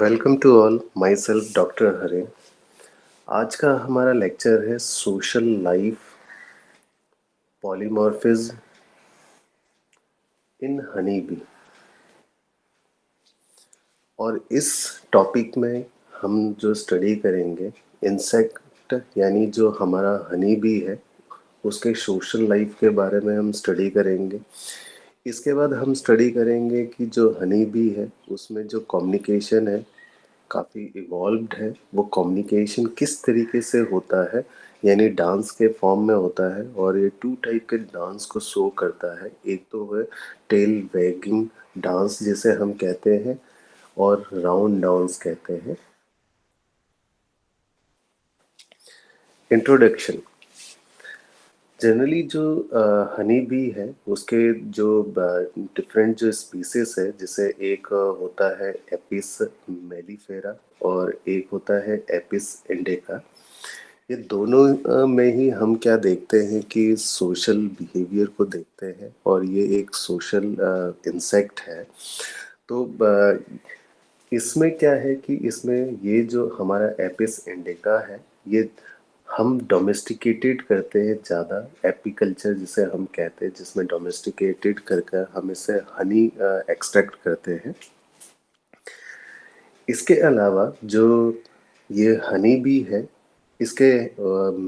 Welcome to all my self doctor Hare. आज का हमारा लेक्चर है social life polymorphism in honey bee. और इस टॉपिक में हम जो स्टडी करेंगे इंसेक्ट यानी जो हमारा हनी बी है उसके सोशल लाइफ के बारे में हम स्टडी करेंगे। इसके बाद हम स्टडी करेंगे कि जो हनी बी है उसमें जो कम्युनिकेशन है काफ़ी इवॉल्व्ड है। वो कम्युनिकेशन किस तरीके से होता है यानी डांस के फॉर्म में होता है और ये टू टाइप के डांस को शो करता है। एक तो है टेल वैगिंग डांस जिसे हम कहते हैं और राउंड डांस कहते हैं। इंट्रोडक्शन। जनरली जो हनी बी है उसके जो डिफरेंट जो स्पीसीज है जैसे एक होता है एपिस मेलिफेरा और एक होता है एपिस इंडिका। ये दोनों में ही हम क्या देखते हैं कि सोशल बिहेवियर को देखते हैं और ये एक सोशल इंसेक्ट है। तो इसमें क्या है कि इसमें ये जो हमारा एपिस इंडिका है ये हम डोमेस्टिकेटेड करते हैं ज़्यादा एपीकल्चर जिसे हम कहते हैं जिसमें डोमेस्टिकेटेड करके हम इसे हनी एक्सट्रैक्ट करते हैं। इसके अलावा जो ये हनी बी है इसके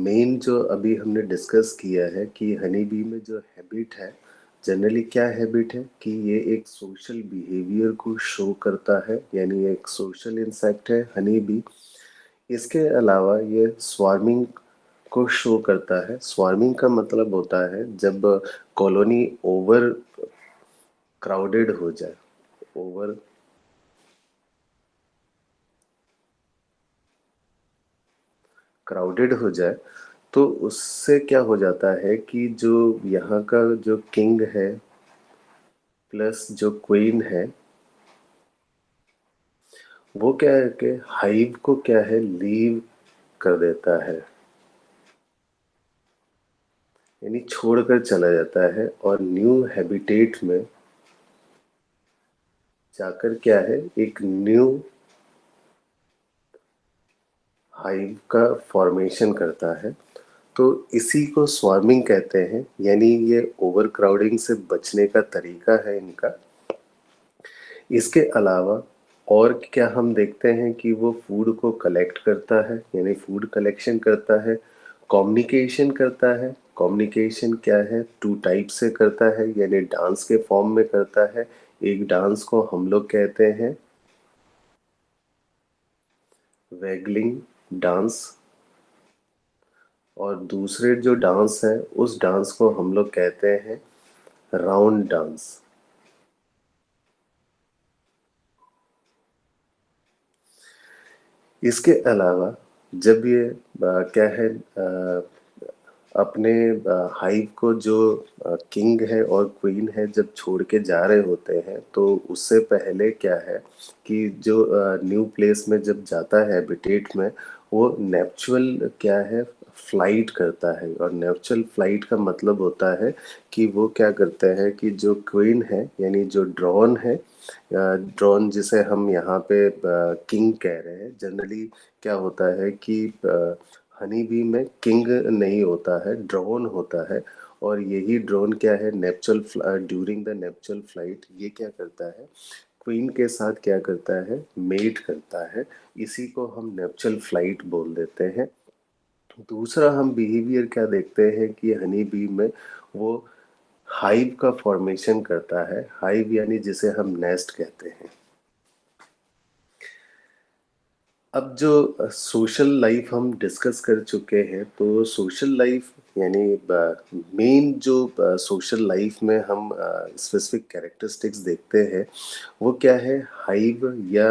मेन जो अभी हमने डिस्कस किया है कि हनी बी में जो हैबिट है जनरली क्या हैबिट है कि ये एक सोशल बिहेवियर को शो करता है यानी एक सोशल इंसेक्ट है हनी बी। इसके अलावा ये स्वार्मिंग को शो करता है। स्वार्मिंग का मतलब होता है जब कॉलोनी ओवर क्राउडेड हो जाए। ओवर क्राउडेड हो जाए तो उससे क्या हो जाता है कि जो यहाँ का जो किंग है प्लस जो क्वीन है वो क्या है कि हाइव को क्या है लीव कर देता है यानी छोड़कर चला जाता है और न्यू हैबिटेट में जाकर क्या है एक न्यू हाइव का फॉर्मेशन करता है। तो इसी को स्वार्मिंग कहते हैं यानी ये ओवर क्राउडिंग से बचने का तरीका है इनका। इसके अलावा और क्या हम देखते हैं कि वो फूड को कलेक्ट करता है यानी फूड कलेक्शन करता है। कम्युनिकेशन करता है। कम्युनिकेशन क्या है टू टाइप से करता है यानी डांस के फॉर्म में करता है। एक डांस को हम लोग कहते हैं वैगलिंग डांस और दूसरे जो डांस है उस डांस को हम लोग कहते हैं राउंड डांस। इसके अलावा जब ये क्या है अपने हाइव को जो किंग है और क्वीन है जब छोड़ के जा रहे होते हैं तो उससे पहले क्या है कि जो न्यू प्लेस में जब जाता है हैबिटेट में वो नेचुरल क्या है फ्लाइट करता है। और नेचुरल फ्लाइट का मतलब होता है कि वो क्या करते हैं कि जो क्वीन है यानी जो ड्रोन है ड्रोन जिसे हम यहाँ पे किंग कह रहे हैं। जनरली क्या होता है कि हनी बी में किंग नहीं होता है ड्रोन होता है। और यही ड्रोन क्या है नेपचुरल ड्यूरिंग द नेपचुरल फ्लाइट ये क्या करता है क्वीन के साथ क्या करता है मेट करता है। इसी को हम नेपचुरल फ्लाइट बोल देते हैं। दूसरा हम बिहेवियर क्या देखते हैं कि हनी बी में वो हाइव का फॉर्मेशन करता है। हाइव यानी जिसे हम नेस्ट कहते हैं। अब जो सोशल लाइफ हम डिस्कस कर चुके हैं तो सोशल लाइफ यानी मेन जो सोशल लाइफ में हम स्पेसिफिक कैरेक्टरिस्टिक्स देखते हैं वो क्या है हाइव या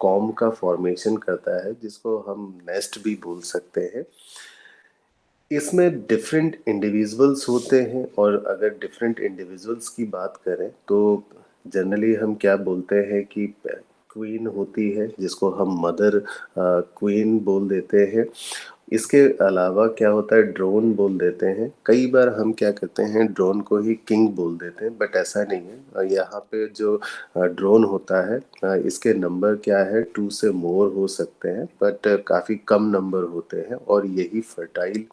कॉम का फॉर्मेशन करता है जिसको हम नेस्ट भी बोल सकते हैं। इसमें डिफरेंट इंडिविजुअल्स होते हैं और अगर डिफरेंट इंडिविजुअल्स की बात करें तो जनरली हम क्या बोलते हैं कि क्वीन होती है जिसको हम मदर क्वीन बोल देते हैं। इसके अलावा क्या होता है, ड्रोन बोल देते हैं। कई बार हम क्या करते हैं, ड्रोन को ही किंग बोल देते हैं, बट ऐसा नहीं है। यहाँ पे जो ड्रोन होता है, इसके नंबर क्या है, 2 से मोर हो सकते हैं, बट काफ़ी कम नंबर होते हैं। और यही फर्टाइल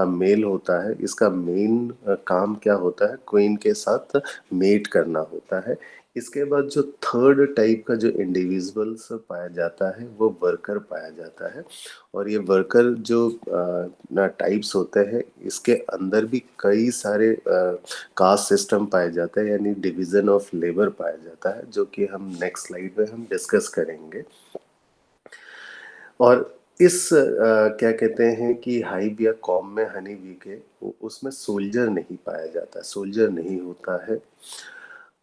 मेल होता है। इसका मेन काम क्या होता है, क्वीन के साथ मेट करना होता है। इसके बाद जो थर्ड टाइप का जो इंडिविजुअल्स पाया जाता है, वो वर्कर पाया जाता है। और ये वर्कर जो ना टाइप्स होते हैं, इसके अंदर भी कई सारे कास्ट सिस्टम पाए जाते हैं, यानी डिवीजन ऑफ लेबर पाया जाता है, जो कि हम नेक्स्ट स्लाइड में हम डिस्कस करेंगे। और इस क्या कहते हैं कि हाइव या कॉम में हनी बी के उसमें सोल्जर नहीं पाया जाता, सोल्जर नहीं होता है।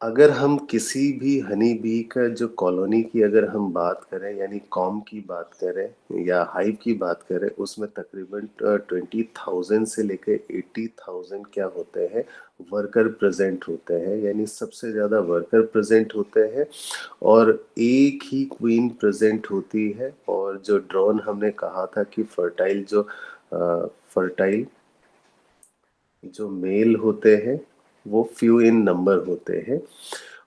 अगर हम किसी भी हनी बी का जो कॉलोनी की अगर हम बात करें, यानी कॉम की बात करें या हाइव की बात करें, उसमें तकरीबन 20,000 से लेकर 80,000 क्या होते हैं, वर्कर प्रेजेंट होते हैं, यानी सबसे ज़्यादा वर्कर प्रेजेंट होते हैं। और एक ही क्वीन प्रेजेंट होती है। और जो ड्रोन हमने कहा था कि फर्टाइल जो मेल होते हैं, वो फ्यू इन नंबर होते हैं।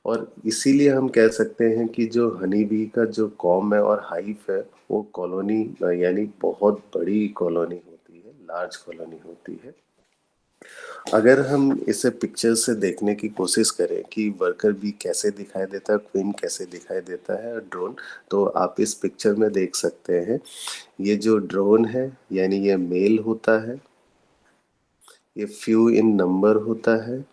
और इसीलिए हम कह सकते हैं कि जो हनी बी का जो कॉम है और हाइव है, वो कॉलोनी यानी बहुत बड़ी कॉलोनी होती है, लार्ज कॉलोनी होती है। अगर हम इसे पिक्चर से देखने की कोशिश करें कि वर्कर बी कैसे दिखाई देता है, क्वीन कैसे दिखाई देता है, और ड्रोन, तो आप इस पिक्चर में देख सकते हैं। ये जो ड्रोन है, यानी ये मेल होता है, ये फ्यू इन नंबर होता है।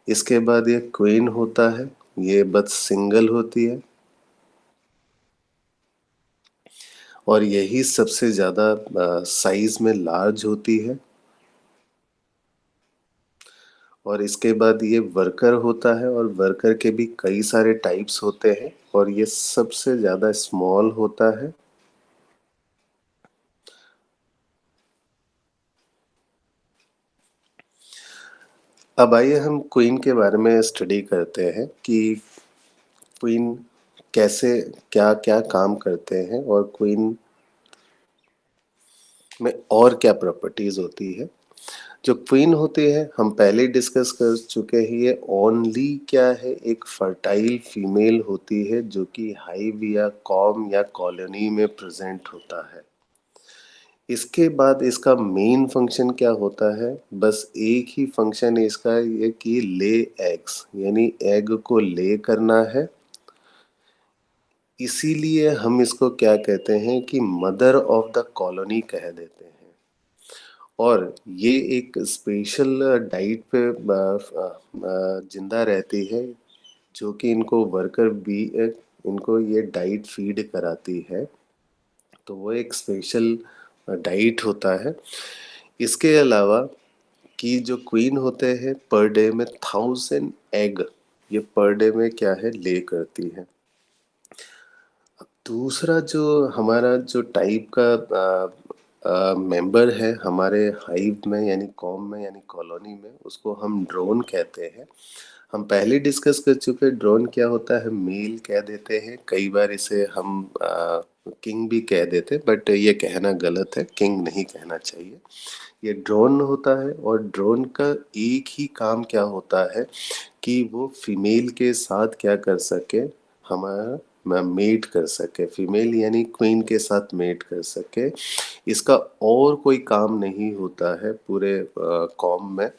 इसके बाद ये क्वीन होता है, ये बस सिंगल होती है। और यही सबसे ज़्यादा साइज में लार्ज होती है। और इसके बाद ये वर्कर होता है, और वर्कर के भी कई सारे टाइप्स होते हैं, और ये सबसे ज़्यादा स्मॉल होता है। अब आइए हम क्वीन के बारे में स्टडी करते हैं कि क्वीन कैसे, क्या क्या काम करते हैं, और क्वीन में और क्या प्रॉपर्टीज होती है। जो क्वीन होती है, हम पहले डिस्कस कर चुके हैं, ये ओनली क्या है, एक फर्टाइल फीमेल होती है, जो कि हाइव या कॉम या कॉलोनी में प्रेजेंट होता है। इसके बाद इसका मेन फंक्शन क्या होता है, बस एक ही फंक्शन है इसका, ये कि ले एग्स, यानी एग को ले करना है। इसीलिए हम इसको क्या कहते हैं कि मदर ऑफ द कॉलोनी कह देते हैं। और ये एक स्पेशल डाइट पे जिंदा रहती है, जो कि इनको वर्कर बी इनको ये डाइट फीड कराती है। तो वो एक स्पेशल डाइट होता है। इसके अलावा कि जो क्वीन होते हैं, पर डे में 1,000 एग ये पर डे में क्या है, ले करती है। दूसरा जो हमारा जो टाइप का मेंबर है हमारे हाइव में, यानी कॉम में, यानी कॉलोनी में, उसको हम ड्रोन कहते हैं। हम पहले डिस्कस कर चुके हैं, ड्रोन क्या होता है, मेल कह देते हैं। कई बार इसे हम किंग भी कह देते हैं, बट ये कहना गलत है, किंग नहीं कहना चाहिए। ये ड्रोन होता है, और ड्रोन का एक ही काम क्या होता है कि वो फीमेल के साथ क्या कर सके, हमारा मेट कर सके, फीमेल यानी क्वीन के साथ मेट कर सके। इसका और कोई काम नहीं होता है पूरे कॉम में।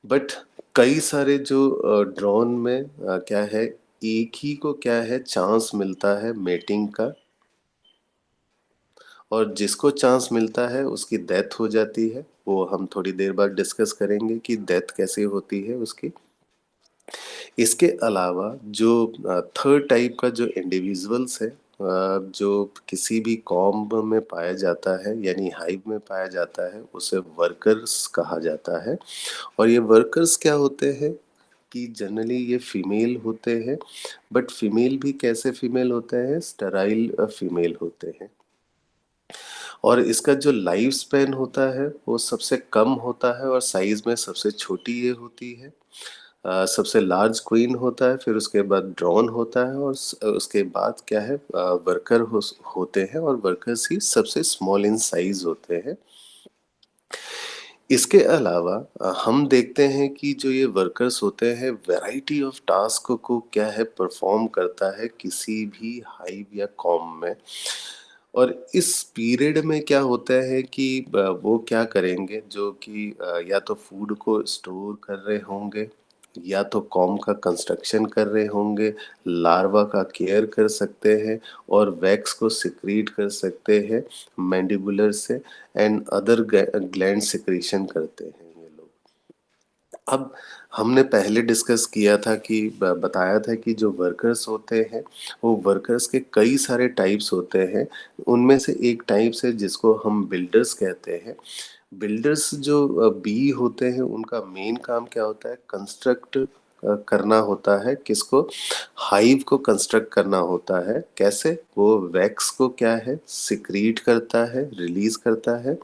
बट कई सारे जो ड्रोन में क्या है, एक ही को क्या है, चांस मिलता है मेटिंग का। और जिसको चांस मिलता है उसकी डेथ हो जाती है। वो हम थोड़ी देर बाद डिस्कस करेंगे कि डेथ कैसे होती है उसकी। इसके अलावा जो थर्ड टाइप का जो इंडिविजुअल्स है, जो किसी भी कॉम्ब में पाया जाता है, यानी हाइव में पाया जाता है, उसे वर्कर्स कहा जाता है। और ये वर्कर्स क्या होते हैं कि जनरली ये फीमेल होते हैं। बट फीमेल भी कैसे फीमेल होते हैं, स्टेराइल फीमेल होते हैं। और इसका जो लाइफ स्पैन होता है वो सबसे कम होता है, और साइज में सबसे छोटी ये होती है। सबसे लार्ज क्वीन होता है, फिर उसके बाद ड्रोन होता है और उसके बाद क्या है, वर्कर होते हैं और वर्कर्स ही सबसे स्मॉल इन साइज होते हैं। इसके अलावा हम देखते हैं कि जो ये वर्कर्स होते हैं वैरायटी ऑफ टास्क को क्या है परफॉर्म करता है किसी भी हाइव या कॉम में। और इस पीरियड में क्या होता है कि वो क्या करेंगे जो कि या तो फूड को स्टोर कर रहे होंगे, या तो कॉम का कंस्ट्रक्शन कर रहे होंगे, लार्वा का केयर कर सकते हैं और वैक्स को सिक्रीट कर सकते हैं मैंडिबुलर से, एंड अदर ग्लैंड सिक्रीशन करते हैं ये लोग। अब हमने पहले डिस्कस किया था कि बताया था कि जो वर्कर्स होते हैं वो वर्कर्स के कई सारे टाइप्स होते हैं। उनमें से एक टाइप्स है जिसको हम बिल्डर्स कहते हैं। बिल्डर्स जो बी होते हैं उनका मेन काम क्या होता है, कंस्ट्रक्ट करना होता है, किसको, हाइव को कंस्ट्रक्ट करना होता है। कैसे, वो वैक्स को क्या है सिक्रीट करता है, रिलीज करता है,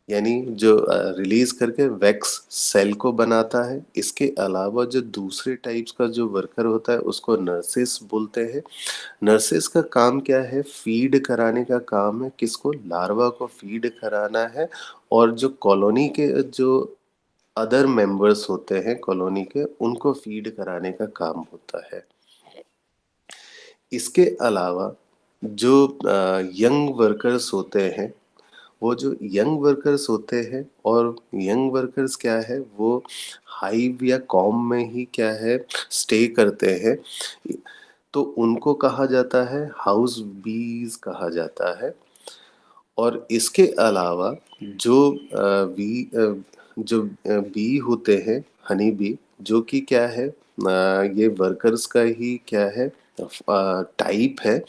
यानी जो रिलीज करके वैक्स सेल को बनाता है। इसके अलावा जो दूसरे टाइप्स का जो वर्कर होता है उसको नर्सेस बोलते हैं। नर्सेस का काम क्या है, फीड कराने का काम है, किसको, लार्वा को फीड कराना है। और जो कॉलोनी के जो अदर मेंबर्स होते हैं कॉलोनी के, उनको फीड कराने का काम होता है। इसके अलावा जो यंग वर्कर्स होते हैं, वो जो यंग वर्कर्स होते हैं, और यंग वर्कर्स क्या है, वो हाइव या कॉम में ही क्या है स्टे करते हैं, तो उनको कहा जाता है हाउस बीज कहा जाता है। और इसके अलावा जो बी होते हैं, हनी बी, जो कि क्या है, ये वर्कर्स का ही क्या है टाइप है,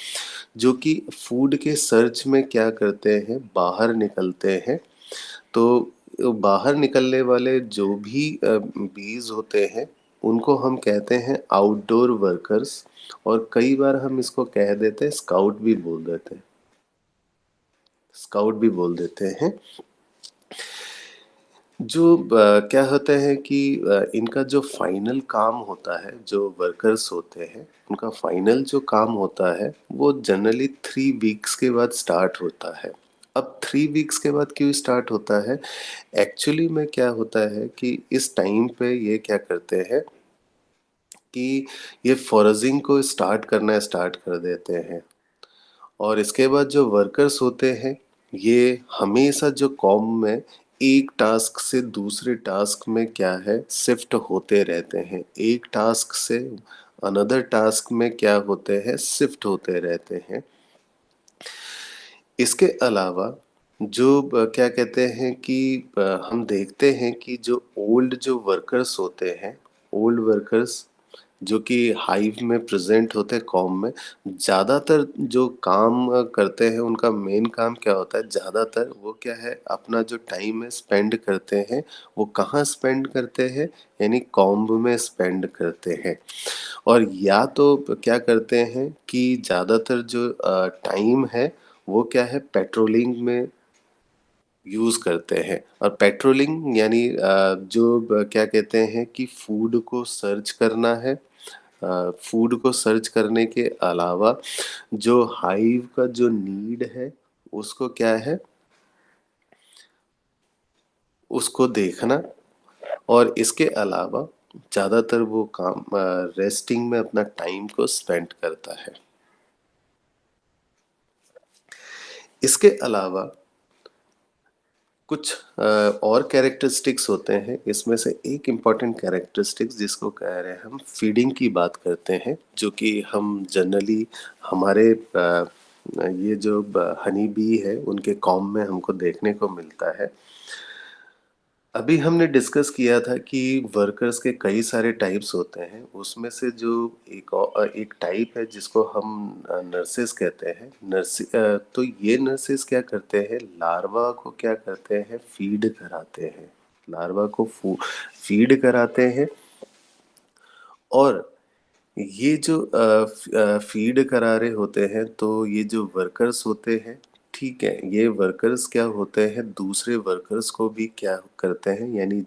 जो कि फूड के सर्च में क्या करते हैं, बाहर निकलते हैं। तो बाहर निकलने वाले जो भी बीज होते हैं उनको हम कहते हैं आउटडोर वर्कर्स, और कई बार हम इसको कह देते हैं स्काउट भी बोल देते हैं, स्काउट भी बोल देते हैं। जो क्या होता है कि इनका जो फाइनल काम होता है, जो वर्कर्स होते हैं उनका फाइनल जो काम होता है वो जनरली 3 वीक्स के बाद स्टार्ट होता है। अब 3 वीक्स के बाद क्यों स्टार्ट होता है, एक्चुअली में क्या होता है कि इस टाइम पे ये क्या करते हैं कि ये फॉरेजिंग को स्टार्ट कर देते हैं। और इसके बाद जो वर्कर्स होते हैं ये हमेशा जो कॉम में एक टास्क से दूसरे टास्क में क्या है शिफ्ट होते रहते हैं, एक टास्क से अनदर टास्क में क्या होते हैं शिफ्ट होते रहते हैं। इसके अलावा जो क्या कहते हैं कि हम देखते हैं कि जो ओल्ड जो वर्कर्स होते हैं, ओल्ड वर्कर्स जो कि हाइव में प्रेजेंट होते हैं कॉम में, ज़्यादातर जो काम करते हैं उनका मेन काम क्या होता है, ज़्यादातर वो क्या है अपना जो टाइम है स्पेंड करते हैं, वो कहाँ स्पेंड करते हैं, यानी कॉम्ब में स्पेंड करते हैं। और या तो क्या करते हैं कि ज़्यादातर जो टाइम है वो क्या है पेट्रोलिंग में यूज़ करते हैं। और पेट्रोलिंग यानी जो क्या कहते हैं कि फूड को सर्च करना है, फूड को सर्च करने के अलावा जो हाइव का जो नीड है उसको क्या है, उसको देखना। और इसके अलावा ज़्यादातर वो काम रेस्टिंग में अपना टाइम को स्पेंड करता है। इसके अलावा कुछ और कैरेक्टरिस्टिक्स होते हैं, इसमें से एक इम्पॉर्टेंट कैरेक्टरिस्टिक्स जिसको कह रहे हैं हम फीडिंग की बात करते हैं, जो कि हम जनरली हमारे ये जो हनी बी है उनके कॉम में हमको देखने को मिलता है। अभी हमने डिस्कस किया था कि वर्कर्स के कई सारे टाइप्स होते हैं, उसमें से जो एक टाइप है जिसको हम नर्सेस कहते हैं। तो ये नर्सेस क्या करते हैं, लार्वा को क्या करते हैं, फीड कराते हैं, लार्वा को फीड कराते हैं। और ये जो फीड करा रहे होते हैं, तो ये जो वर्कर्स होते हैं, ठीक है, ये वर्कर्स क्या होते हैं दूसरे वर्कर्स को भी क्या करते हैं, यानी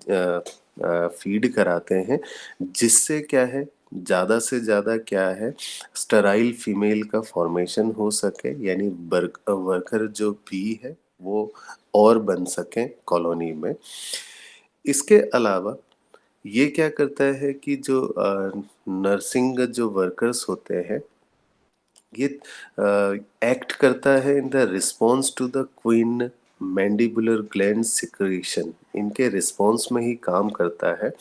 फीड कराते हैं, जिससे क्या है, ज़्यादा से ज़्यादा क्या है, स्टराइल फीमेल का फॉर्मेशन हो सके, यानी वर्कर जो बी है वो और बन सकें कॉलोनी में। इसके अलावा ये क्या करता है कि जो नर्सिंग जो वर्कर्स होते हैं, ये एक्ट करता है in the response to the queen mandibular gland secretion, इनके रिस्पॉन्स में ही काम करता है।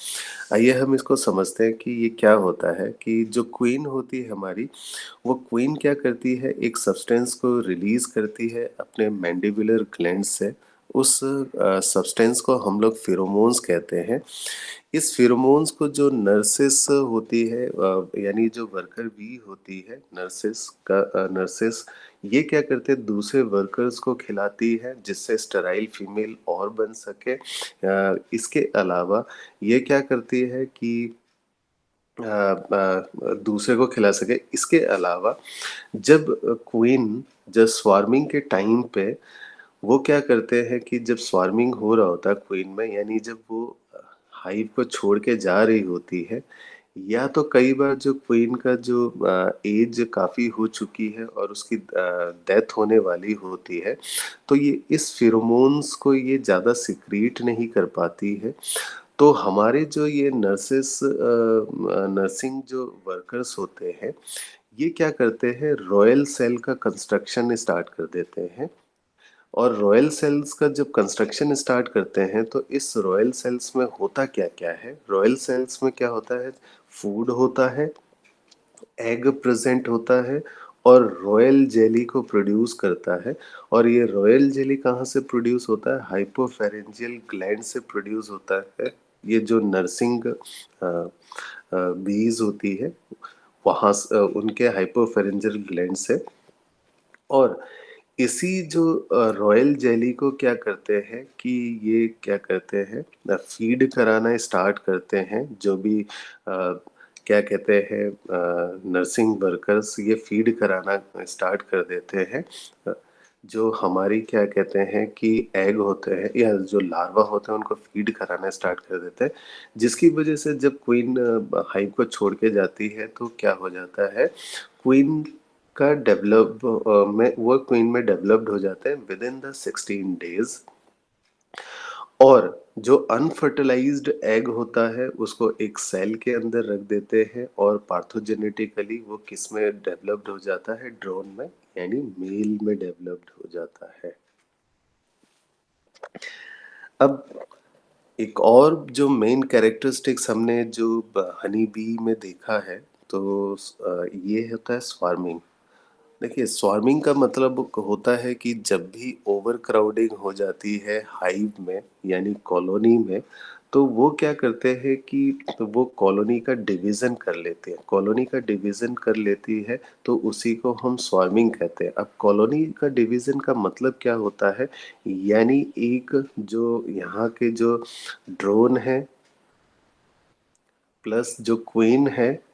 आइए हम इसको समझते हैं कि ये क्या होता है। कि जो क्वीन होती है हमारी, वो क्वीन क्या करती है, एक सब्सटेंस को रिलीज करती है अपने मैंडिबुलर ग्लैंड से। उस सब्सटेंस को हम लोग फेरोमोन्स कहते हैं। इस फेरोमोन्स को जो नर्सेस होती है, यानी जो वर्कर बी होती है, नर्सेस ये क्या करते हैं, दूसरे वर्कर्स को खिलाती है, जिससे स्टेराइल फीमेल और बन सके। इसके अलावा ये क्या करती है कि दूसरे को खिला सके। इसके अलावा जब क्वीन, जब स्वार्मिंग के टाइम पे वो क्या करते हैं कि जब स्वार्मिंग हो रहा होता है क्वीन में, यानी जब वो हाइव को छोड़ के जा रही होती है, या तो कई बार जो क्वीन का जो एज काफ़ी हो चुकी है और उसकी डेथ होने वाली होती है, तो ये इस फेरोमोन्स को ये ज़्यादा सिक्रीट नहीं कर पाती है। तो हमारे जो ये नर्सिंग जो वर्कर्स होते हैं, ये क्या करते हैं, रॉयल सेल का कंस्ट्रक्शन स्टार्ट कर देते हैं। और रॉयल सेल्स का जब कंस्ट्रक्शन स्टार्ट करते हैं, तो इस रॉयल सेल्स में होता क्या क्या है, रॉयल सेल्स में क्या होता है, फूड होता है, एग प्रेजेंट होता है, और रॉयल जेली को प्रोड्यूस करता है। और ये रॉयल जेली कहाँ से प्रोड्यूस होता है, हाइपोफेरेंजियल ग्लैंड से प्रोड्यूस होता है। ये जो नर्सिंग बीज होती है, वहाँ उनके हाइपोफेरेंजियल ग्लैंड से। और इसी जो रॉयल जेली को क्या करते हैं कि ये क्या करते हैं, फीड कराना स्टार्ट करते हैं। जो भी क्या कहते हैं, नर्सिंग वर्कर्स ये फीड कराना स्टार्ट कर देते हैं। जो हमारी क्या कहते हैं कि एग होते हैं या जो लार्वा होते हैं, उनको फीड कराना स्टार्ट कर देते हैं। जिसकी वजह से जब क्वीन हाइव को छोड़ के जाती है, तो क्या हो जाता है, क्वीन का डेवलप में वो क्वीन में डेवलप्ड हो जाता है विद इन द 16 डेज। और जो अनफर्टिलाइज्ड एग होता है, उसको एक सेल के अंदर रख देते हैं, और पार्थोजेनेटिकली वो किस में डेवलप्ड हो जाता है, ड्रोन में, यानी मेल में डेवलप्ड हो जाता है। अब एक और जो मेन कैरेक्टरिस्टिक्स हमने जो हनी बी में देखा है, तो ये होता है स्वार्मिंग। देखिए, स्वार्मिंग का मतलब होता है कि जब भी ओवर क्राउडिंग हो जाती है हाइव में, यानी कॉलोनी में, तो वो क्या करते हैं कि तो वो कॉलोनी का डिवीजन कर लेते हैं। कॉलोनी का डिवीजन कर लेती है, तो उसी को हम स्वार्मिंग कहते हैं। अब कॉलोनी का डिवीजन का मतलब क्या होता है, यानी एक जो यहाँ के जो ड्रोन है प्लस जो क्वीन है,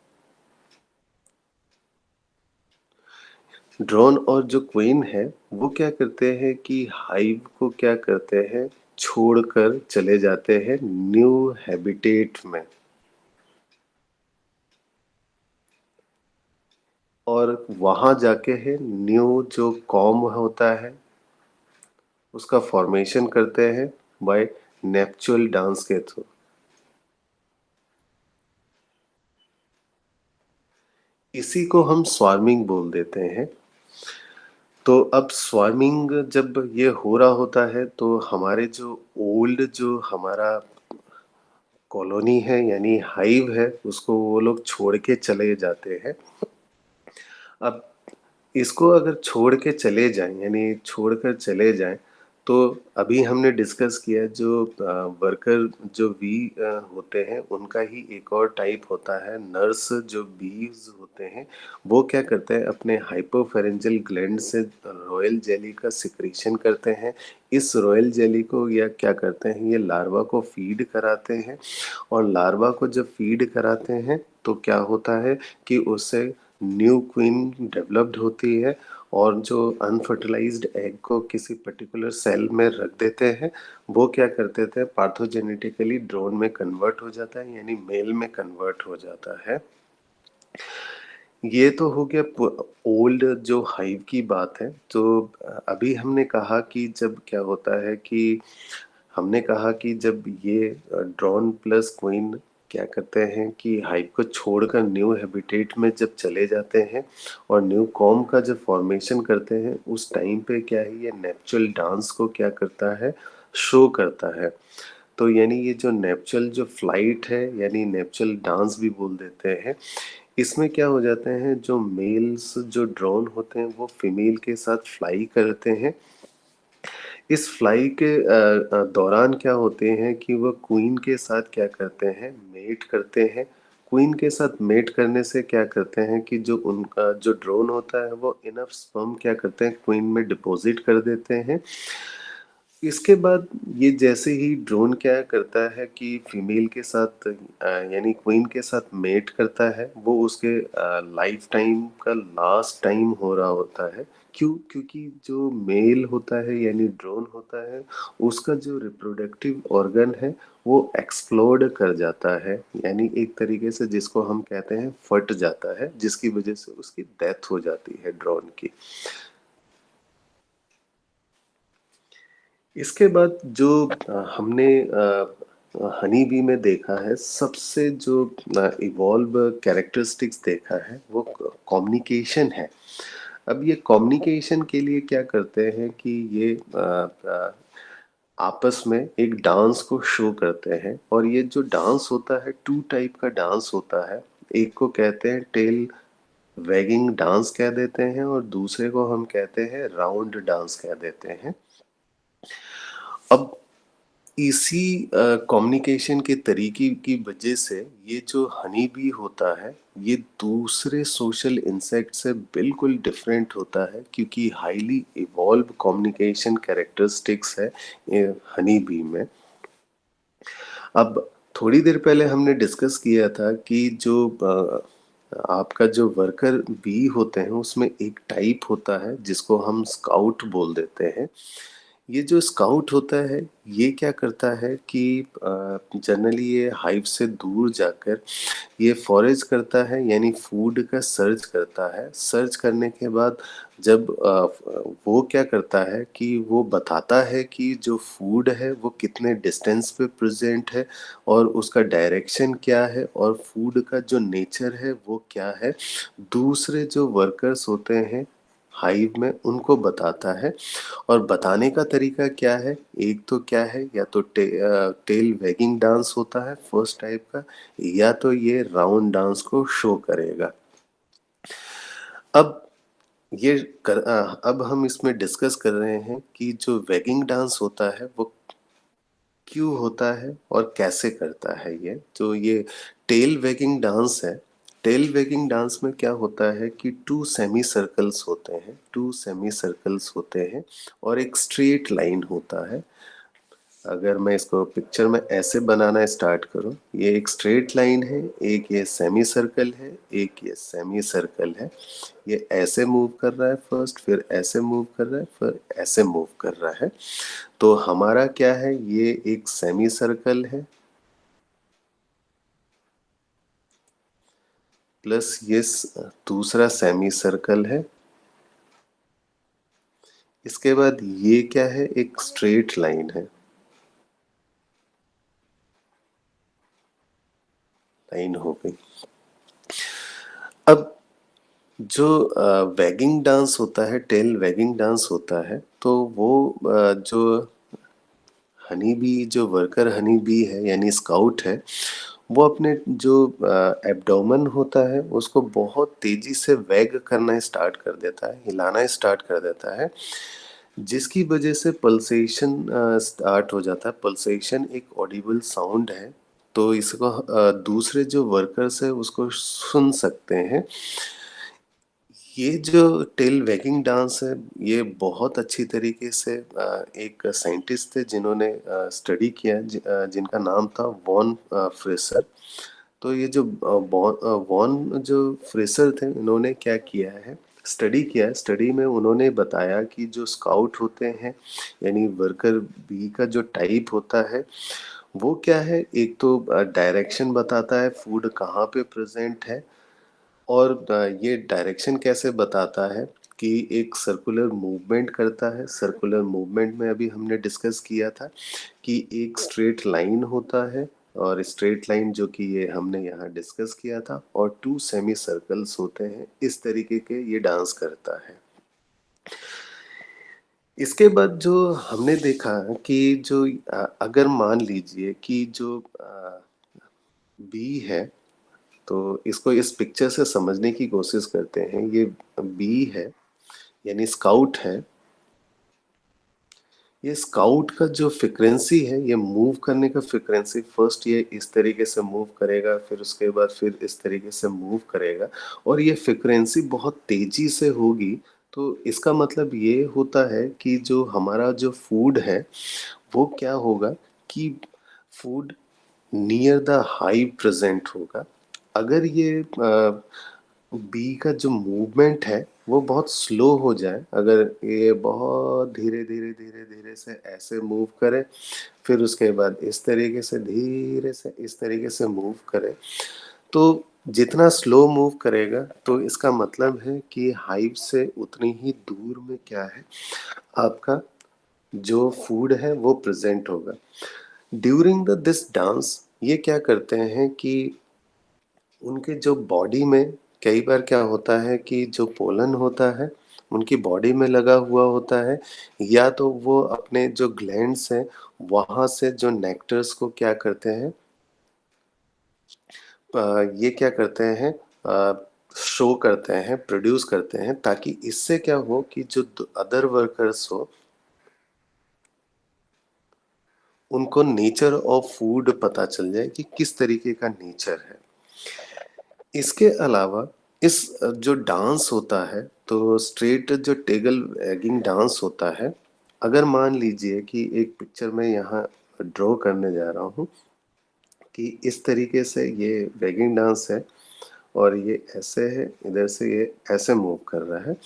ड्रोन और जो क्वीन है, वो क्या करते हैं कि हाइव को क्या करते हैं, छोड़कर चले जाते हैं न्यू हैबिटेट में। और वहां जाके है न्यू जो कॉम होता है, उसका फॉर्मेशन करते हैं बाय नेपचुअल डांस के थ्रू। इसी को हम स्वार्मिंग बोल देते हैं। तो अब स्वार्मिंग जब ये हो रहा होता है, तो हमारे जो ओल्ड जो हमारा कॉलोनी है, यानी हाइव है, उसको वो लोग छोड़ के चले जाते हैं। अब इसको अगर छोड़ के चले जाएं, यानी छोड़कर चले जाएं, तो अभी हमने डिस्कस किया जो वर्कर जो बी होते हैं, उनका ही एक और टाइप होता है नर्स। जो बीज होते हैं, वो क्या करते हैं, अपने हाइपोफेरेंजियल ग्लैंड से रॉयल जेली का सिक्रीशन करते हैं। इस रॉयल जेली को या क्या करते हैं, ये लार्वा को फीड कराते हैं। और लार्वा को जब फीड कराते हैं, तो क्या होता है कि उससे न्यू क्वीन डेवलप्ड होती है। और जो अनफर्टिलाइज्ड एग को किसी पर्टिकुलर सेल में रख देते हैं, वो क्या कर देते हैं, पाथोजेनेटिकली ड्रोन में कन्वर्ट हो जाता है, यानी मेल में कन्वर्ट हो जाता है। ये तो हो गया ओल्ड जो हाइव की बात है। तो अभी हमने कहा कि जब क्या होता है कि हमने कहा कि जब ये ड्रोन प्लस क्वीन क्या करते हैं कि हाइव को छोड़कर न्यू हैबिटेट में जब चले जाते हैं और न्यू कॉम का जब फॉर्मेशन करते हैं, उस टाइम पे क्या है, ये नेपचुअल डांस को क्या करता है, शो करता है। तो यानी ये जो नेपचुअल जो फ्लाइट है, यानी नेपचुअल डांस भी बोल देते हैं, इसमें क्या हो जाते हैं, जो मेल्स जो ड्रोन होते हैं वो फीमेल के साथ फ्लाई करते हैं। इस फ्लाई के दौरान क्या होते हैं कि वो क्वीन के साथ क्या करते हैं, मेट करते हैं। क्वीन के साथ मेट करने से क्या करते हैं कि जो उनका जो ड्रोन होता है वो इनफ स्पर्म क्या करते हैं, क्वीन में डिपॉजिट कर देते हैं। इसके बाद ये जैसे ही ड्रोन क्या करता है कि फीमेल के साथ यानी क्वीन के साथ मेट करता है, वो उसके लाइफ टाइम का लास्ट टाइम हो रहा होता है। क्यों? क्योंकि जो मेल होता है यानी ड्रोन होता है, उसका जो रिप्रोडक्टिव ऑर्गन है वो एक्सप्लोड कर जाता है, यानी एक तरीके से जिसको हम कहते हैं फट जाता है, जिसकी वजह से उसकी डेथ हो जाती है ड्रोन की। इसके बाद जो हमने हनी बी में देखा है, सबसे जो इवॉल्व कैरेक्टरिस्टिक्स देखा है वो कम्युनिकेशन है। अब ये कम्युनिकेशन के लिए क्या करते हैं कि ये आपस में एक डांस को शो करते हैं, और ये जो डांस होता है, टू टाइप का डांस होता है। एक को कहते हैं टेल वैगिंग डांस कह देते हैं, और दूसरे को हम कहते हैं राउंड डांस कह देते हैं। अब इसी कम्युनिकेशन के तरीके की वजह से ये जो हनी बी होता है, ये दूसरे सोशल इंसेक्ट से बिल्कुल डिफरेंट होता है, क्योंकि हाईली इवॉल्व कम्युनिकेशन कैरेक्टरिस्टिक्स है ये हनी बी में। अब थोड़ी देर पहले हमने डिस्कस किया था कि जो आपका जो वर्कर बी होते हैं उसमें एक टाइप होता है जिसको हम स्काउट बोल देते हैं। ये जो स्काउट होता है, ये क्या करता है कि जनरली ये हाइव से दूर जाकर ये फॉरेज करता है, यानी फूड का सर्च करता है। सर्च करने के बाद जब वो क्या करता है कि वो बताता है कि जो फूड है वो कितने डिस्टेंस पे प्रेजेंट है, और उसका डायरेक्शन क्या है, और फूड का जो नेचर है वो क्या है, दूसरे जो वर्कर्स होते हैं हाइव में उनको बताता है। और बताने का तरीका क्या है, एक तो क्या है, या तो टेल वैगिंग डांस होता है फर्स्ट टाइप का, या तो ये राउंड डांस को शो करेगा। अब अब हम इसमें डिस्कस कर रहे हैं कि जो वैगिंग डांस होता है वो क्यों होता है और कैसे करता है ये। तो ये टेल वैगिंग डांस है। टेल वैगिंग डांस में क्या होता है कि टू सेमी सर्कल्स होते हैं और एक स्ट्रेट लाइन होता है। अगर मैं इसको पिक्चर में ऐसे बनाना स्टार्ट करूं, ये एक स्ट्रेट लाइन है, एक ये सेमी सर्कल है, एक ये सेमी सर्कल है। ये ऐसे मूव कर रहा है फर्स्ट, फिर ऐसे मूव कर रहा है, फिर ऐसे मूव कर रहा है। तो हमारा क्या है, ये एक सेमी सर्कल है प्लस ये दूसरा सेमी सर्कल है। इसके बाद ये क्या है, एक स्ट्रेट लाइन है, लाइन हो गई। अब जो वैगिंग डांस होता है, टेल वैगिंग डांस होता है, तो वो जो हनी बी, जो वर्कर हनी बी है यानी स्काउट है, वो अपने जो एब्डोमेन होता है उसको बहुत तेजी से वैग करना स्टार्ट कर देता है, हिलाना स्टार्ट कर देता है, जिसकी वजह से पल्सेशन स्टार्ट हो जाता है। पल्सेशन एक ऑडिबल साउंड है, तो इसको दूसरे जो वर्कर्स है उसको सुन सकते हैं। ये जो टेल वैगिंग डांस है, ये बहुत अच्छी तरीके से एक साइंटिस्ट थे जिन्होंने स्टडी किया, जिनका नाम था वॉन फ्रेसर। तो ये जो वॉन जो फ्रेसर थे, इन्होंने क्या किया है, स्टडी किया है। स्टडी में उन्होंने बताया कि जो स्काउट होते हैं यानी वर्कर बी का जो टाइप होता है वो क्या है, एक तो डायरेक्शन बताता है फूड कहाँ पे प्रेजेंट है, और ये डायरेक्शन कैसे बताता है कि एक सर्कुलर मूवमेंट करता है। सर्कुलर मूवमेंट में अभी हमने डिस्कस किया था कि एक स्ट्रेट लाइन होता है, और स्ट्रेट लाइन जो कि ये हमने यहाँ डिस्कस किया था, और टू सेमी सर्कल्स होते हैं। इस तरीके के ये डांस करता है। इसके बाद जो हमने देखा कि जो अगर मान लीजिए कि जो बी है, तो इसको इस पिक्चर से समझने की कोशिश करते हैं। ये बी है यानी स्काउट है। ये स्काउट का जो फ्रीक्वेंसी है, ये मूव करने का फ्रीक्वेंसी, फर्स्ट ये इस तरीके से मूव करेगा, फिर उसके बाद फिर इस तरीके से मूव करेगा, और ये फ्रीक्वेंसी बहुत तेजी से होगी। तो इसका मतलब ये होता है कि जो हमारा जो फूड है वो क्या होगा कि food near the hive present होगा। अगर ये बी का जो मूवमेंट है वो बहुत स्लो हो जाए, अगर ये बहुत धीरे धीरे धीरे धीरे से ऐसे मूव करे, फिर उसके बाद इस तरीके से धीरे से इस तरीके से मूव करे, तो जितना स्लो मूव करेगा तो इसका मतलब है कि हाइव से उतनी ही दूर में क्या है, आपका जो फूड है वो प्रेजेंट होगा। ड्यूरिंग द दिस डांस ये क्या करते हैं कि उनके जो बॉडी में कई बार क्या होता है कि जो पोलन होता है उनकी बॉडी में लगा हुआ होता है, या तो वो अपने जो ग्लैंड्स हैं वहां से जो नेक्टर्स को क्या करते हैं, ये क्या करते हैं, शो करते हैं, प्रोड्यूस करते हैं, ताकि इससे क्या हो कि जो अदर वर्कर्स हो उनको नेचर ऑफ फूड पता चल जाए कि किस तरीके का नेचर है। इसके अलावा इस जो डांस होता है, तो स्ट्रेट जो टेगल वैगिंग डांस होता है, अगर मान लीजिए कि एक पिक्चर में यहाँ ड्रॉ करने जा रहा हूँ कि इस तरीके से ये वैगिंग डांस है, और ये ऐसे है, इधर से ये ऐसे मूव कर रहा है।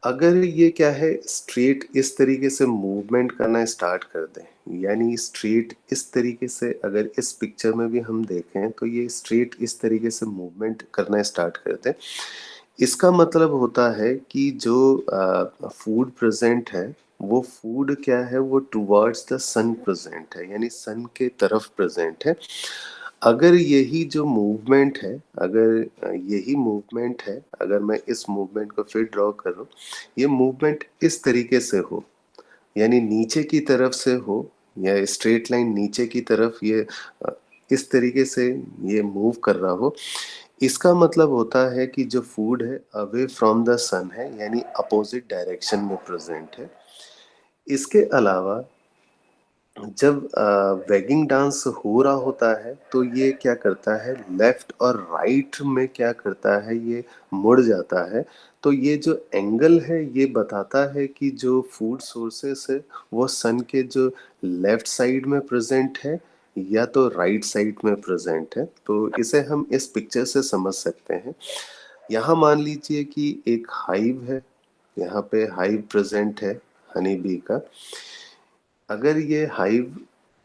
अगर ये क्या है, स्ट्रेट इस तरीके से मूवमेंट करना स्टार्ट कर दें, यानी स्ट्रेट इस तरीके से, अगर इस पिक्चर में भी हम देखें तो ये स्ट्रेट इस तरीके से मूवमेंट करना स्टार्ट कर दें, इसका मतलब होता है कि जो फूड प्रेजेंट है वो फूड क्या है, वो टुवर्ड्स द सन प्रेजेंट है, यानी सन के तरफ प्रेजेंट है। अगर यही जो मूवमेंट है, अगर यही मूवमेंट है, अगर मैं इस मूवमेंट को फिर ड्रॉ करूं, ये मूवमेंट इस तरीके से हो, यानी नीचे की तरफ से हो, या स्ट्रेट लाइन नीचे की तरफ ये इस तरीके से ये मूव कर रहा हो, इसका मतलब होता है कि जो फूड है अवे फ्रॉम द सन है, यानी अपोजिट डायरेक्शन में प्रेजेंट है। इसके अलावा जब वैगिंग डांस हो रहा होता है तो ये क्या करता है, लेफ्ट और राइट में क्या करता है, ये मुड़ जाता है। तो ये जो एंगल है ये बताता है कि जो फूड सोर्सेस है वो सन के जो लेफ्ट साइड में प्रेजेंट है या तो राइट साइड में प्रेजेंट है। तो इसे हम इस पिक्चर से समझ सकते हैं। यहाँ मान लीजिए कि एक हाइव है, यहाँ पे हाइव प्रेजेंट है हनी बी का। अगर ये हाइव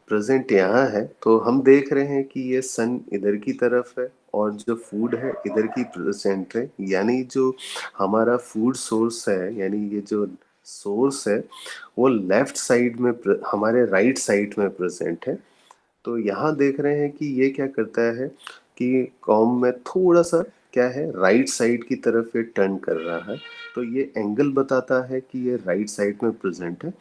प्रेजेंट यहाँ है तो हम देख रहे हैं कि ये सन इधर की तरफ है और जो फूड है इधर की प्रेजेंट है, यानी जो हमारा फूड सोर्स है, यानी ये जो सोर्स है वो लेफ्ट साइड में हमारे राइट साइड में प्रेजेंट है। तो यहाँ देख रहे हैं कि ये क्या करता है कि कॉम में थोड़ा सा क्या है, राइट साइड की तरफ ये टर्न कर रहा है। तो ये एंगल बताता है कि ये राइट साइड में प्रेजेंट है।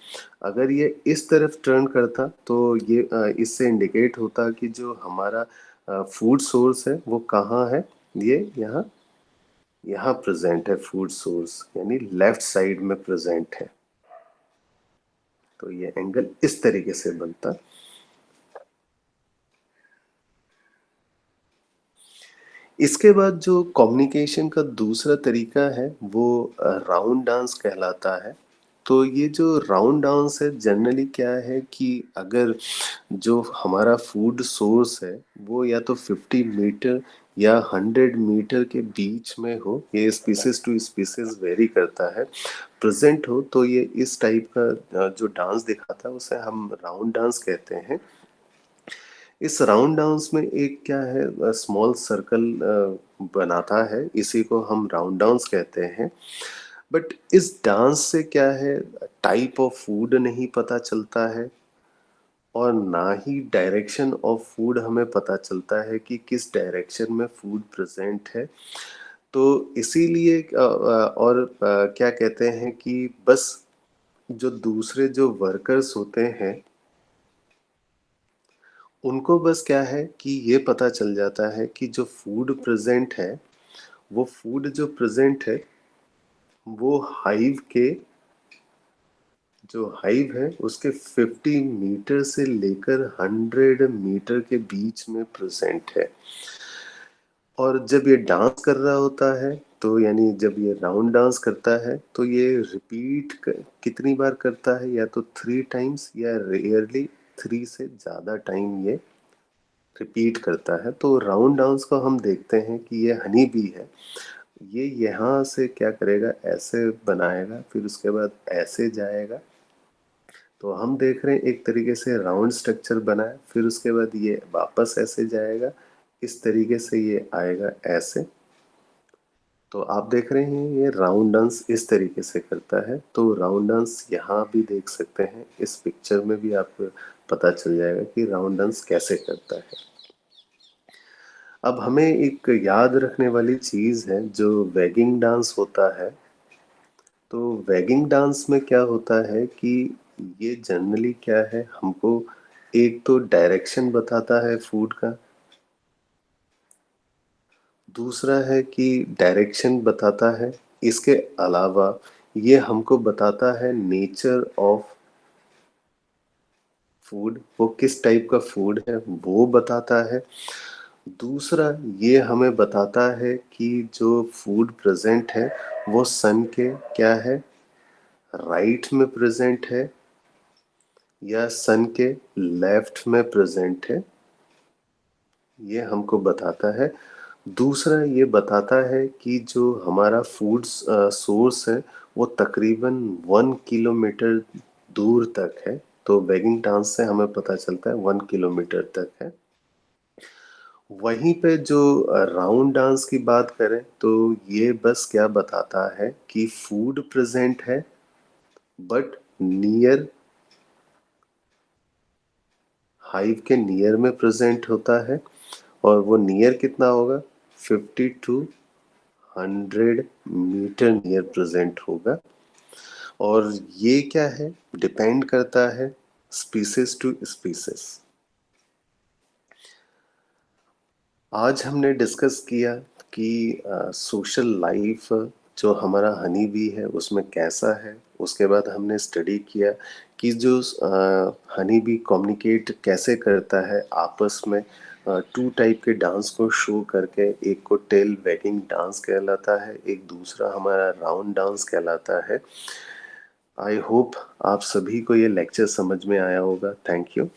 अगर ये इस तरफ टर्न करता तो ये इससे इंडिकेट होता कि जो हमारा फूड सोर्स है वो कहाँ है, ये यहाँ यहाँ प्रेजेंट है, फूड सोर्स यानी लेफ्ट साइड में प्रेजेंट है। तो ये एंगल इस तरीके से बनता। इसके बाद जो कम्युनिकेशन का दूसरा तरीका है वो राउंड डांस कहलाता है। तो ये जो राउंड डांस है जनरली क्या है कि अगर जो हमारा फूड सोर्स है वो या तो 50 मीटर या 100 मीटर के बीच में हो, ये स्पीसीज टू स्पीसीज वेरी करता है, प्रेजेंट हो, तो ये इस टाइप का जो डांस दिखाता है उसे हम राउंड डांस कहते हैं। इस राउंड डांस में एक क्या है, स्मॉल सर्कल बनाता है, इसी को हम राउंड डांस कहते हैं। बट इस डांस से क्या है, टाइप ऑफ फूड नहीं पता चलता है, और ना ही डायरेक्शन ऑफ फूड हमें पता चलता है कि किस डायरेक्शन में फूड प्रेजेंट है। तो इसीलिए क्या कहते हैं कि बस जो दूसरे जो वर्कर्स होते हैं, उनको बस क्या है कि ये पता चल जाता है कि जो फूड प्रेजेंट है, वो फूड जो प्रेजेंट है वो हाइव के, जो हाइव है उसके 50 मीटर से लेकर 100 मीटर के बीच में प्रेजेंट है। और जब ये डांस कर रहा होता है, तो यानी जब ये राउंड डांस करता है, तो ये रिपीट कितनी बार करता है, या तो 3 टाइम्स या रेयरली 3 से ज़्यादा टाइम ये रिपीट करता है। तो राउंड डांस को हम देखते हैं कि ये हनी बी है, ये यहाँ से क्या करेगा, ऐसे बनाएगा, फिर उसके बाद ऐसे जाएगा। तो हम देख रहे हैं एक तरीके से राउंड स्ट्रक्चर बना है, फिर उसके बाद ये वापस ऐसे जाएगा, इस तरीके से ये आएगा ऐसे। तो आप देख रहे हैं ये राउंड डांस इस तरीके से करता है। तो राउंड डांस यहाँ भी देख सकते हैं, इस पिक्चर में भी आपको पता चल जाएगा कि राउंड डांस कैसे करता है। अब हमें एक याद रखने वाली चीज़ है, जो वैगिंग डांस होता है। तो वैगिंग डांस में क्या होता है कि ये जनरली क्या है, हमको एक तो डायरेक्शन बताता है फूड का, दूसरा है कि डायरेक्शन बताता है, इसके अलावा ये हमको बताता है नेचर ऑफ फूड, वो किस टाइप का फूड है वो बताता है। दूसरा, ये हमें बताता है कि जो फूड प्रेजेंट है वो सन के क्या है, राइट में प्रेजेंट है या सन के लेफ्ट में प्रेजेंट है, ये हमको बताता है। दूसरा, ये बताता है कि जो हमारा फूड सोर्स है वो तकरीबन 1 किलोमीटर दूर तक है। तो बैगिंग डांस से हमें पता चलता है 1 किलोमीटर तक है। वहीं पे जो राउंड डांस की बात करें, तो ये बस क्या बताता है कि फूड प्रेजेंट है, बट नियर, हाइव के नियर में प्रेजेंट होता है। और वो नियर कितना होगा, 50 to 100 मीटर नियर प्रेजेंट होगा। और ये क्या है, डिपेंड करता है स्पीसीज टू स्पीसीज। आज हमने डिस्कस किया कि सोशल लाइफ जो हमारा हनी बी है उसमें कैसा है। उसके बाद हमने स्टडी किया कि जो हनी बी कम्युनिकेट कैसे करता है आपस में, 2 टाइप के डांस को शो करके। एक को टेल वैगिंग डांस कहलाता है, एक दूसरा हमारा राउंड डांस कहलाता है। आई होप आप सभी को ये लेक्चर समझ में आया होगा। Thank you.